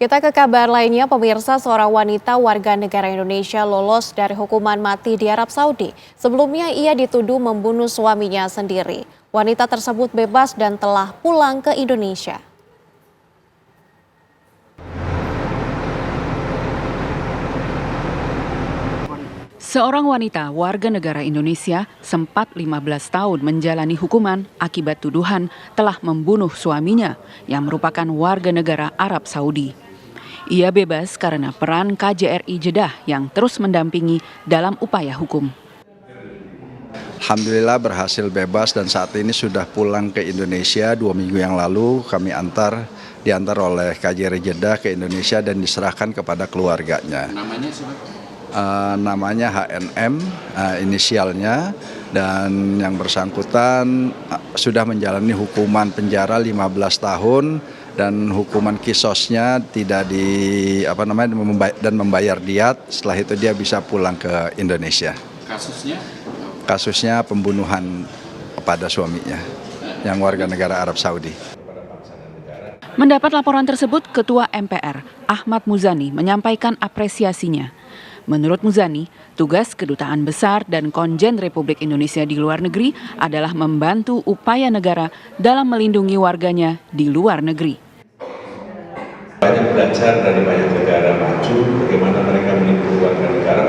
Kita ke kabar lainnya, pemirsa, seorang wanita warga negara Indonesia lolos dari hukuman mati di Arab Saudi. Sebelumnya ia dituduh membunuh suaminya sendiri. Wanita tersebut bebas dan telah pulang ke Indonesia. Seorang wanita warga negara Indonesia sempat 15 tahun menjalani hukuman akibat tuduhan telah membunuh suaminya yang merupakan warga negara Arab Saudi. Ia bebas karena peran KJRI Jeddah yang terus mendampingi dalam upaya hukum. Alhamdulillah berhasil bebas dan saat ini sudah pulang ke Indonesia 2 minggu yang lalu. Kami diantar oleh KJRI Jeddah ke Indonesia dan diserahkan kepada keluarganya. Namanya siapa? Namanya HNM, inisialnya, dan yang bersangkutan sudah menjalani hukuman penjara 15 tahun dan hukuman kisosnya tidak dan membayar diat. Setelah itu dia bisa pulang ke Indonesia. Kasusnya pembunuhan kepada suaminya yang warga negara Arab Saudi. Mendapat laporan tersebut, Ketua MPR Ahmad Muzani menyampaikan apresiasinya. Menurut Muzani, tugas Kedutaan Besar dan Konjen Republik Indonesia di luar negeri adalah membantu upaya negara dalam melindungi warganya di luar negeri. Banyak belajar dari banyak negara maju, bagaimana mereka melindungi warga negara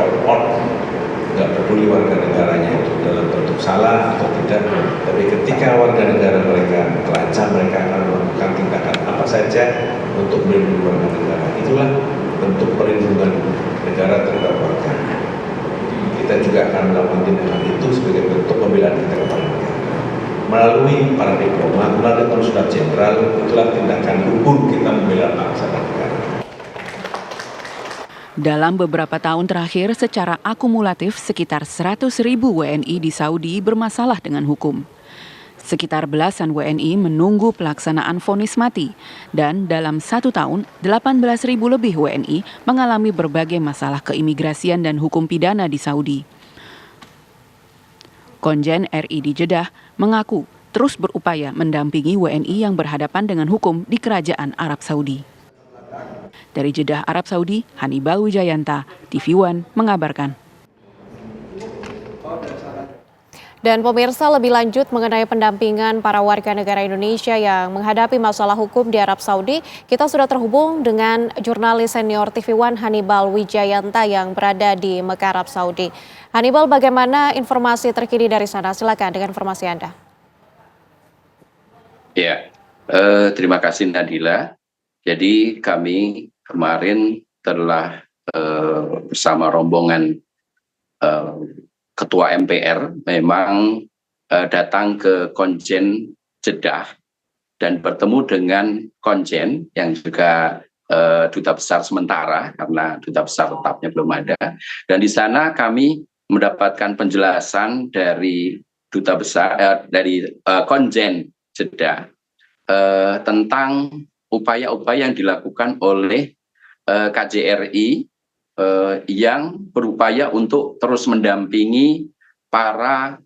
nggak peduli warga negaranya itu dalam bentuk salah atau tidak, tapi ketika warga negara mereka terancam, mereka akan melakukan tindakan apa saja untuk melindungi warga negara. Itulah bentuk perlindungan negara terhadap warga. Kita juga akan melakukan tindakan itu sebagai bentuk pembelaan kita kepada negara. Melalui para diplomat, melalui konsulat jenderal, itulah tindakan hukum kita membela bangsa dan negara. Dalam beberapa tahun terakhir, secara akumulatif sekitar 100.000 WNI di Saudi bermasalah dengan hukum. Sekitar belasan WNI menunggu pelaksanaan vonis mati, dan dalam 1 tahun, 18.000 lebih WNI mengalami berbagai masalah keimigrasian dan hukum pidana di Saudi. Konjen RI di Jeddah mengaku terus berupaya mendampingi WNI yang berhadapan dengan hukum di Kerajaan Arab Saudi. Dari Jeddah, Arab Saudi, Hannibal Wijayanta, TV One mengabarkan. Dan pemirsa, lebih lanjut mengenai pendampingan para warga negara Indonesia yang menghadapi masalah hukum di Arab Saudi, kita sudah terhubung dengan jurnalis senior TV One Hannibal Wijayanta yang berada di Mekah, Arab Saudi. Hannibal, bagaimana informasi terkini dari sana? Silakan dengan informasi Anda. Ya, terima kasih Nadila. Jadi kami kemarin telah bersama rombongan Ketua MPR memang datang ke Konjen Jeddah dan bertemu dengan Konjen yang juga duta besar sementara karena duta besar tetapnya belum ada. Dan di sana kami mendapatkan penjelasan dari duta besar dari Konjen Jeddah tentang upaya-upaya yang dilakukan oleh KJRI yang berupaya untuk terus mendampingi para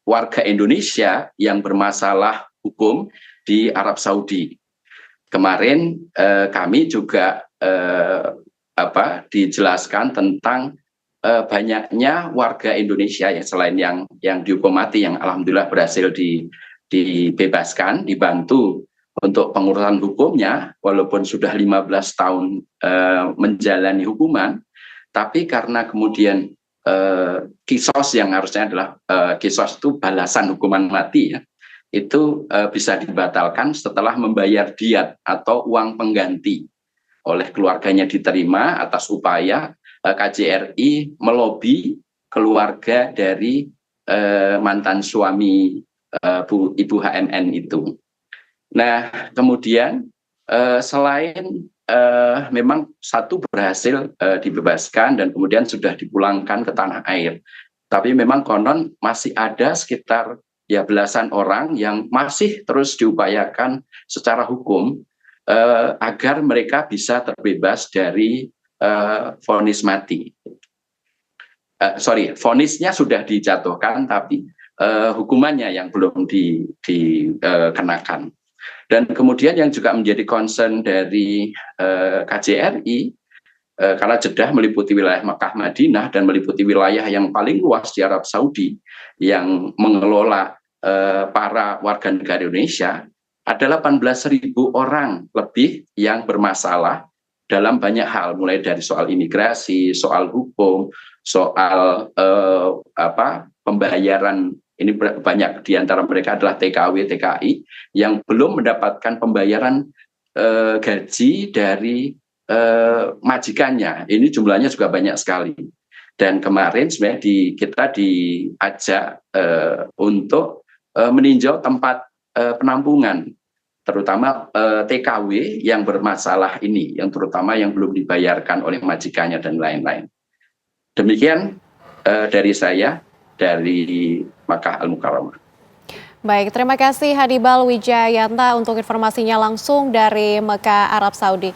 warga Indonesia yang bermasalah hukum di Arab Saudi. Kemarin kami juga dijelaskan tentang banyaknya warga Indonesia yang selain yang dihukum mati yang alhamdulillah berhasil dibebaskan, dibantu untuk pengurusan hukumnya, walaupun sudah 15 tahun menjalani hukuman, tapi karena kemudian kisos yang harusnya adalah kisos itu balasan hukuman mati, ya, itu bisa dibatalkan setelah membayar diat atau uang pengganti oleh keluarganya diterima atas upaya KJRI melobi keluarga dari mantan suami Ibu HMN itu. Nah, kemudian selain memang satu berhasil dibebaskan dan kemudian sudah dipulangkan ke tanah air, tapi memang konon masih ada sekitar belasan orang yang masih terus diupayakan secara hukum agar mereka bisa terbebas dari vonis mati. Vonisnya sudah dijatuhkan, tapi hukumannya yang belum dikenakan. Dan kemudian yang juga menjadi concern dari KJRI, karena Jeddah meliputi wilayah Makkah Madinah dan meliputi wilayah yang paling luas di Arab Saudi yang mengelola para warga negara Indonesia, ada 18.000 orang lebih yang bermasalah dalam banyak hal, mulai dari soal imigrasi, soal hukum, soal pembayaran. Ini banyak di antara mereka adalah TKW, TKI yang belum mendapatkan pembayaran gaji dari majikannya. Ini jumlahnya juga banyak sekali. Dan kemarin sebenarnya kita diajak untuk meninjau tempat penampungan, terutama TKW yang bermasalah ini, yang terutama yang belum dibayarkan oleh majikannya dan lain-lain. Demikian dari saya, dari Makkah Al-Mukarramah. Baik, terima kasih Hanibal Wijayanta untuk informasinya langsung dari Mekah, Arab Saudi.